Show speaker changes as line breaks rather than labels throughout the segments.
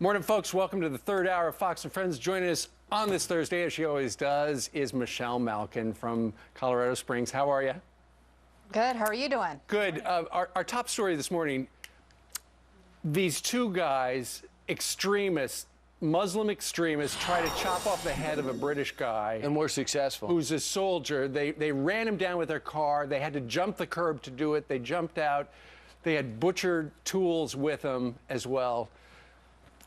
Morning, folks. Welcome to the third hour of Fox and Friends. Joining us on this Thursday, as she always does, is Michelle Malkin from Colorado Springs. How are you?
Good. How are you doing?
Good. Our top story this morning, these two guys, extremists, Muslim extremists, try to chop off the head of a British guy.
And were successful.
Who's a soldier. They ran him down with their car. They had to jump the curb to do it. They jumped out. They had butcher tools with them as well.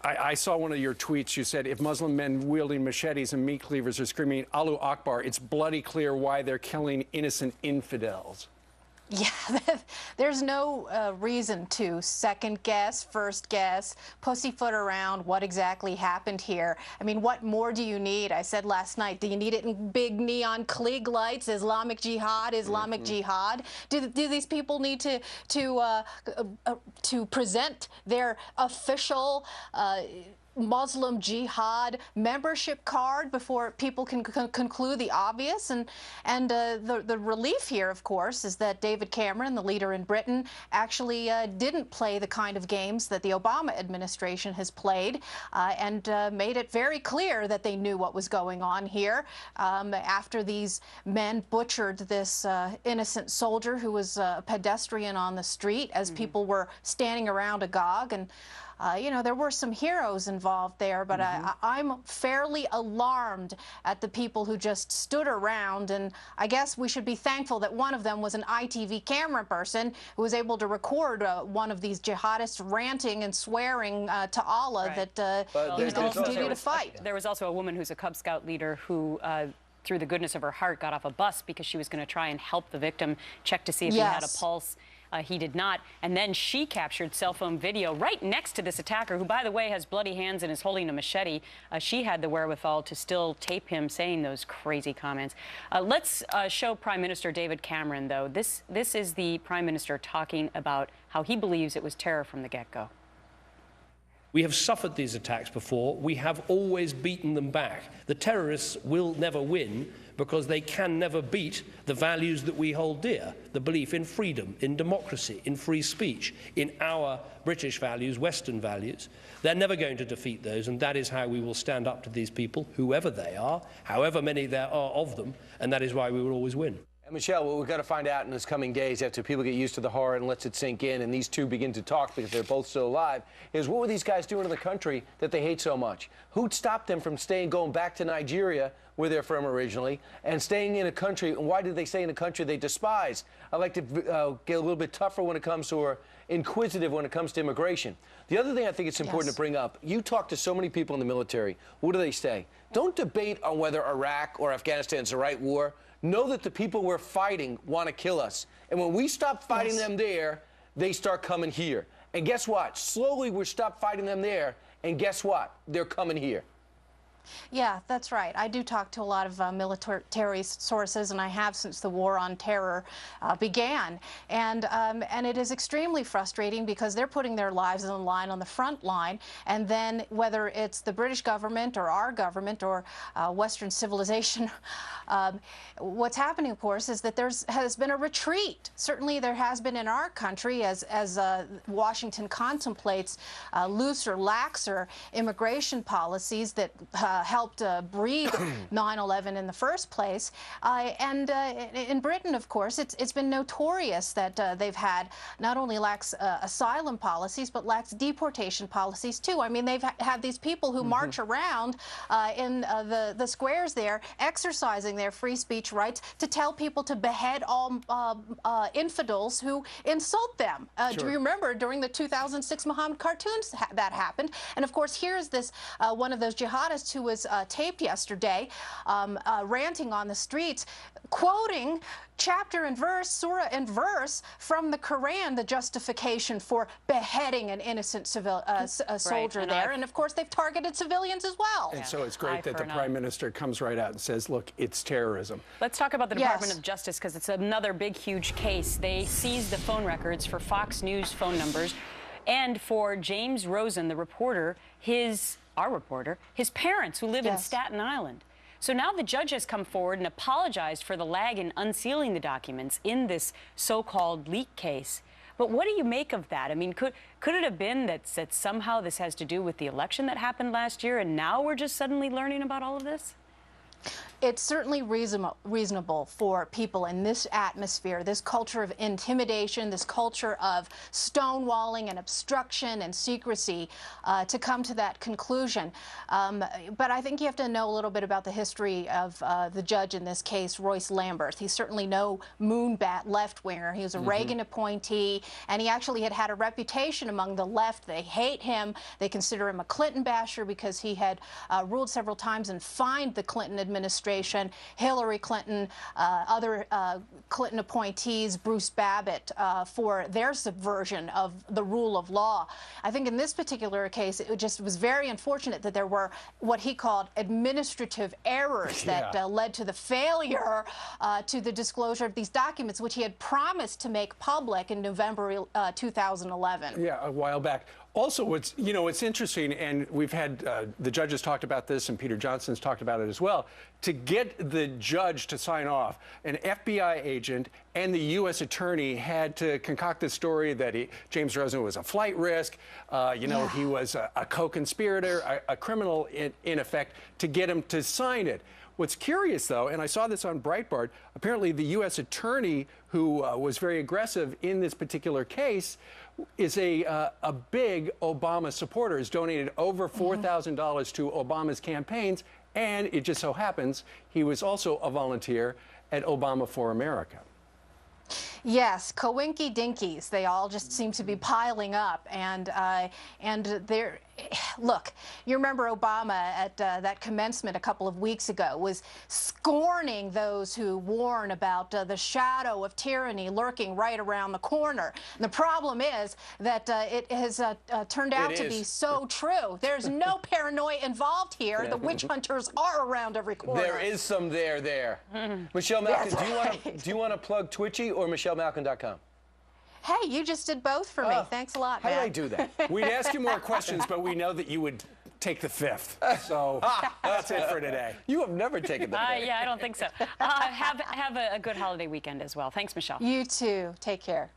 I saw one of your tweets. You said, if Muslim men wielding machetes and meat cleavers are screaming Allahu Akbar, it's bloody clear why they're killing innocent infidels.
Yeah, there's no reason to second guess, first guess, pussyfoot around what exactly happened here. I mean, what more do you need? I said last night, do you need it in big neon Klieg lights, Islamic Jihad, Islamic Jihad? Do these people need to present their official Muslim Jihad membership card before people can conclude the obvious? And the relief here, of course, is that David Cameron, the leader in Britain, actually didn't play the kind of games that the Obama administration has played, and made it very clear that they knew what was going on here. After these men butchered this innocent soldier who was a pedestrian on the street as people were standing around agog. And you know, there were some heroes involved there, but I'm fairly alarmed at the people who just stood around, and I guess we should be thankful that one of them was an ITV camera person who was able to record one of these jihadists ranting and swearing to Allah that he was going to continue to fight.
There was also a woman who's a Cub Scout leader who through the goodness of her heart, got off a bus because she was going to try and help the victim, check to see if he had a pulse. He did not. And then she captured cell phone video right next to this attacker, who, by the way, has bloody hands and is holding a machete. She had the wherewithal to still tape him saying those crazy comments. Let's show Prime Minister David Cameron, though. This is the Prime Minister talking about how he believes it was terror from the get-go.
We have suffered these attacks before. We have always beaten them back. The terrorists will never win because they can never beat the values that we hold dear, the belief in freedom, in democracy, in free speech, in our British values, Western values. They're never going to defeat those, and that is how we will stand up to these people, whoever they are, however many there are of them, and that is why we will always win.
And Michelle, what we've got to find out in this coming days, after people get used to the horror and lets it sink in, and these two begin to talk because they're both still alive, is what were these guys doing to the country that they hate so much? Who'd stop them from going back to Nigeria, where they're from originally, and staying in a country? And why did they stay in a country they despise? I like to get a little bit tougher when it comes to, or inquisitive when it comes to immigration. The other thing I think it's important to bring up, you talk to so many people in the military. What do they say? Don't debate on whether Iraq or Afghanistan is the right war. Know that the people we're fighting want to kill us. And when we stop fighting them there, they start coming here. And guess what? Slowly we stop fighting them there, and guess what? They're coming here.
Yeah, that's right. I do talk to a lot of military sources, and I have since the war on terror began. And it is extremely frustrating because they're putting their lives on the line, on the front line, and then whether it's the British government or our government or Western civilization, what's happening, of course, is that has been a retreat. Certainly there has been in our country as Washington contemplates looser, laxer immigration policies that helped breed 9/11 in the first place. And in Britain, of course, it's been notorious that they've had not only lax asylum policies, but lax deportation policies, too. I mean, they've had these people who march around in the squares there, exercising their free speech rights to tell people to behead all infidels who insult them. Do you remember during the 2006 Muhammad cartoons that happened? And, of course, here's this one of those jihadists who was taped yesterday ranting on the streets, quoting chapter and verse, surah and verse from the Quran, the justification for beheading an innocent soldier there. And, of course, they've targeted civilians as well.
And so it's great that the Prime Minister comes right out and says, look, it's terrorism.
Let's talk about the Department of Justice, because it's another big, huge case. They seized the phone records for Fox News phone numbers and for James Rosen, the reporter, our reporter, his parents who live in Staten Island. So now the judge has come forward and apologized for the lag in unsealing the documents in this so-called leak case. But what do you make of that? I mean, could it have been that somehow this has to do with the election that happened last year, and now we're just suddenly learning about all of this?
It's certainly reasonable for people in this atmosphere, this culture of intimidation, this culture of stonewalling and obstruction and secrecy, to come to that conclusion. But I think you have to know a little bit about the history of the judge in this case, Royce Lamberth. He's certainly no moonbat left-winger. He was a Reagan appointee, and he actually had a reputation among the left. They hate him. They consider him a Clinton basher because he had ruled several times and fined the Clinton administration, Hillary Clinton, other Clinton appointees, Bruce Babbitt, for their subversion of the rule of law. I think in this particular case, it just was very unfortunate that there were what he called administrative errors that led to the failure to the disclosure of these documents, which he had promised to make public in November 2011.
Yeah, a while back. Also, what's interesting, and we've had the judges talked about this, and Peter Johnson's talked about it as well. To get the judge to sign off, an FBI agent and the U.S. attorney had to concoct this story that James Rosen was a flight risk. He was a co-conspirator, a criminal in effect, to get him to sign it. What's curious, though, and I saw this on Breitbart, apparently the U.S. attorney who was very aggressive in this particular case is a big Obama supporter, has donated over $4,000 to Obama's campaigns, and it just so happens he was also a volunteer at Obama for America.
Yes, coinky dinkies. They all just seem to be piling up, and they're. Look, you remember Obama at that commencement a couple of weeks ago was scorning those who warn about the shadow of tyranny lurking right around the corner. And the problem is that it has turned out to be so true. There's no paranoia involved here. The witch hunters are around every corner.
There is some there. Michelle Malkin, do you want to plug Twitchy or MichelleMalkin.com?
Hey, you just did both for me. Thanks a lot,
How
Matt.
did I do that?
We'd ask you more questions, but we know that you would take the fifth. So that's it for today.
You have never taken the fifth.
Yeah, I don't think so. Have a good holiday weekend as well. Thanks, Michelle.
You too. Take care.